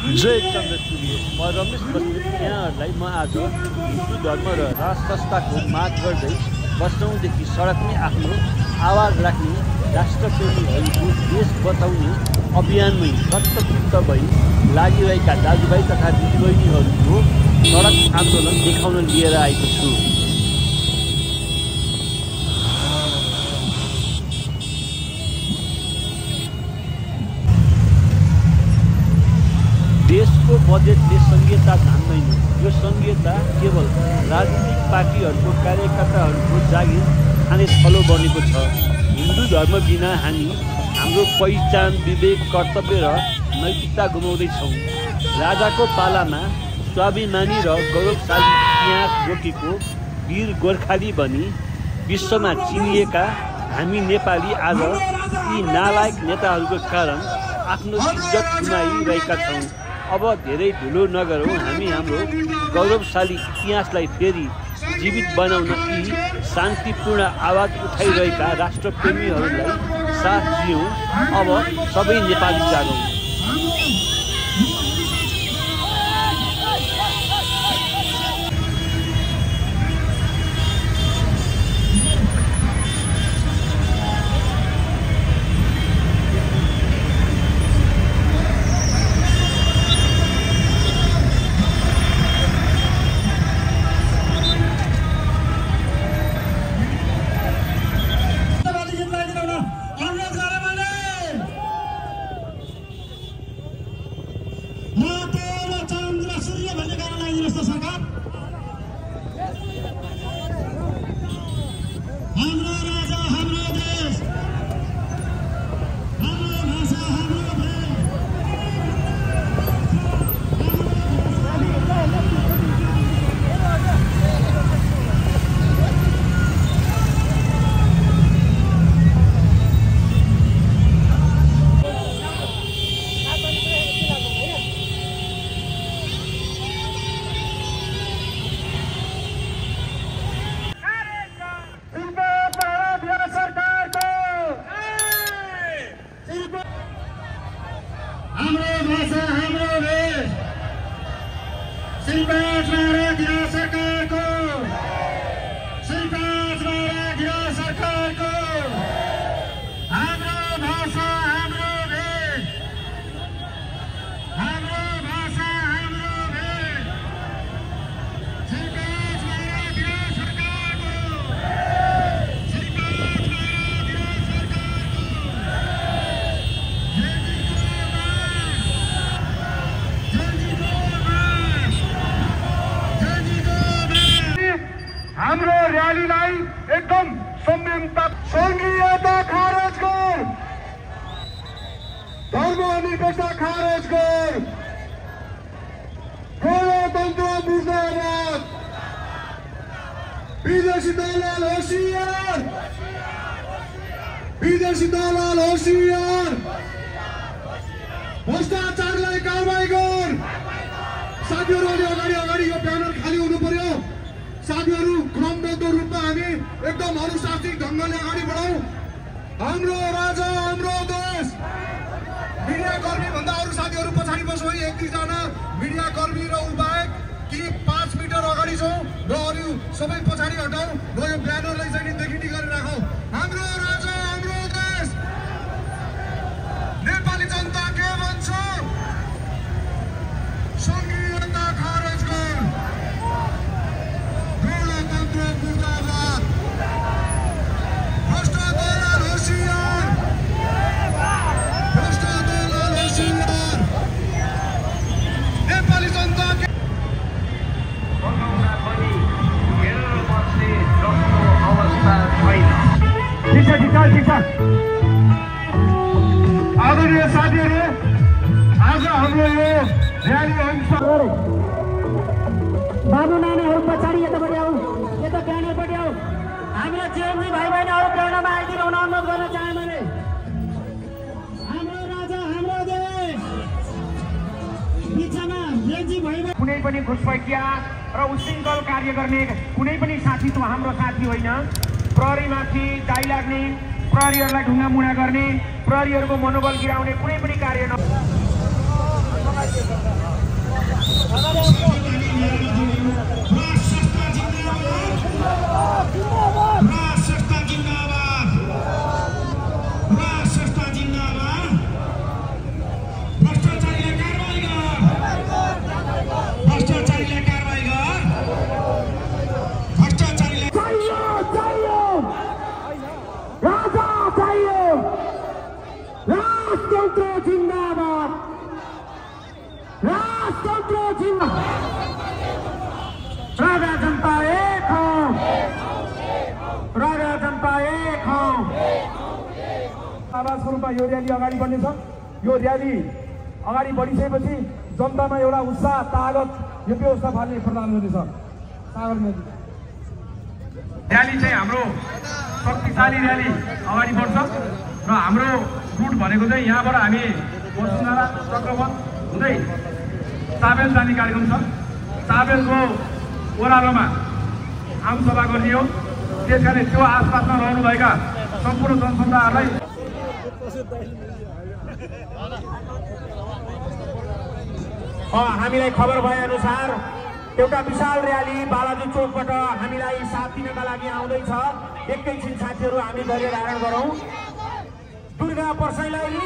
जय चन्द्र सूर्य। म रमेश बस्नेत यहाँहरूलाई म आज हिन्दू धर्म र राष्ट्रताको माग गर्दै वर्षौंदेखि सडकमै आफ्नो आवाज राख्ने राष्ट्रप्रेमीहरूको देश बचाउने अभियानमै शतचित्त भई लागिरहेका दाजुभाइ तथा दिदीबहिनीहरूको सडक आन्दोलन देखाउन लिएर आएको छु। देशको बजेटले संघीयता धान्दैन। यो संघीयता केवल राजनीतिक पार्टीहरूको कार्यकर्ताहरूको जागिर खाने थलो बनेको छ। हिन्दू धर्म बिना हामी हाम्रो पहिचान, विवेक, कर्तव्य र नैतिकता गुमाउँदैछौँ। राजाको पालामा स्वाभिमानी र गौरवशाली इतिहास बोकेको वीर गोर्खाली भनी विश्वमा चिनिएका हामी नेपाली आज यी नालायक नेताहरूको कारण आफ्नो इज्जत गुमाइरहेका छौँ। अब धेरै ढुलो नगरौँ। हामी हाम्रो गौरवशाली इतिहासलाई फेरि जीवित बनाउन यी शान्तिपूर्ण आवाज उठाइरहेका राष्ट्रप्रेमीहरूलाई साथ दियौँ। अब सबै नेपाली जागौँ। हाम्रो र्यालीलाई एकदम संयमता, संघीयता खारेज कर, धर्मनिरपेक्षता खारेज कर, गणतन्त्र मुर्दाबाद, विदेशी दलाल होशियार, विदेशी दलाल होशियार, भ्रष्टाचारलाई कारबाही गर। साथीहरू अगाडि अगाडि यो ब्यानर खाली हुनु पर्यो। साथीहरू क्रमबद्ध रूपमा हामी एकदम अनुशासित ढङ्गले अगाडि बढाउँ। हाम्रो राजा, हाम्रो देश। मिडिया कर्मी भन्दा अरू साथीहरू पछाडि बसौँ है। एक दुईजना मिडिया कर्मी र उ बाहेक कि 5 मिटर अगाडि छौँ र अरू सबै पछाडि हटाउँ र यो ब्यानरलाई चाहिँ देखिने गरेर राखौँ। हाम्रो राजा, हाम्रो देश। नेपाली जनता के भन्छ? संघीयता खारेज कर, गणतन्त्र मुर्दाबाद, भ्रष्ट दलाल होशियार, भ्रष्ट दलाल होशियार। नेपाली जनता के आदरणीय साथीहरू, आज हाम्रो यो र्याली बाबु नानीहरू पछाडि यतापट्टि आऊ, यता ब्यानरपट्टि आऊ। हाम्रो जेएमजी भाइ बहिनीहरू ब्यानरमा आइदिनु हुन अनुरोध गर्न चाहे मैले। हाम्रो राजा, हाम्रो देश। बिचमा जेएमजी भाइ बहिनी कुनै पनि घुसपैठिया र उशृङ्खल कार्य गर्ने कुनै पनि साथी त हाम्रो साथी होइन। प्रहरीमाथि दाइ लाग्ने, प्रहरीहरूलाई ढुङ्गामुढा गर्ने, प्रहरीहरूको मनोबल गिराउने कुनै पनि कार्य राजतन्त्र राजा जनता एक हौ, राजा जनता एक हौ। आवाजको रूपमा यो र्याली अगाडि बढ्नेछ। यो र्याली अगाडि बढिसकेपछि जनतामा एउटा उत्साह तागत यो व्यवस्था फाल्ने प्रधानमन्त्री छ। र्याली चाहिँ हाम्रो शक्तिशाली र्याली अगाडि बढ्छ र हाम्रो रुट भनेको चाहिँ यहाँबाट हामी वसुन्धरा चक्रवत हुँदै चाबेल जाने कार्यक्रम छ। चाबेलको ओह्रालोमा आमसभा गर्ने हो। त्यस कारण त्यो आसपासमा रहनुभएका सम्पूर्ण जनसमुदायहरूलाई हामीलाई खबर भए अनुसार एउटा विशाल र्याली बालाजु चोकबाट हामीलाई साथ दिनका लागि आउँदैछ। एकैछिन साथीहरू हामी धैर्य धारण गरौँ। दुर्गा पर्साईलाई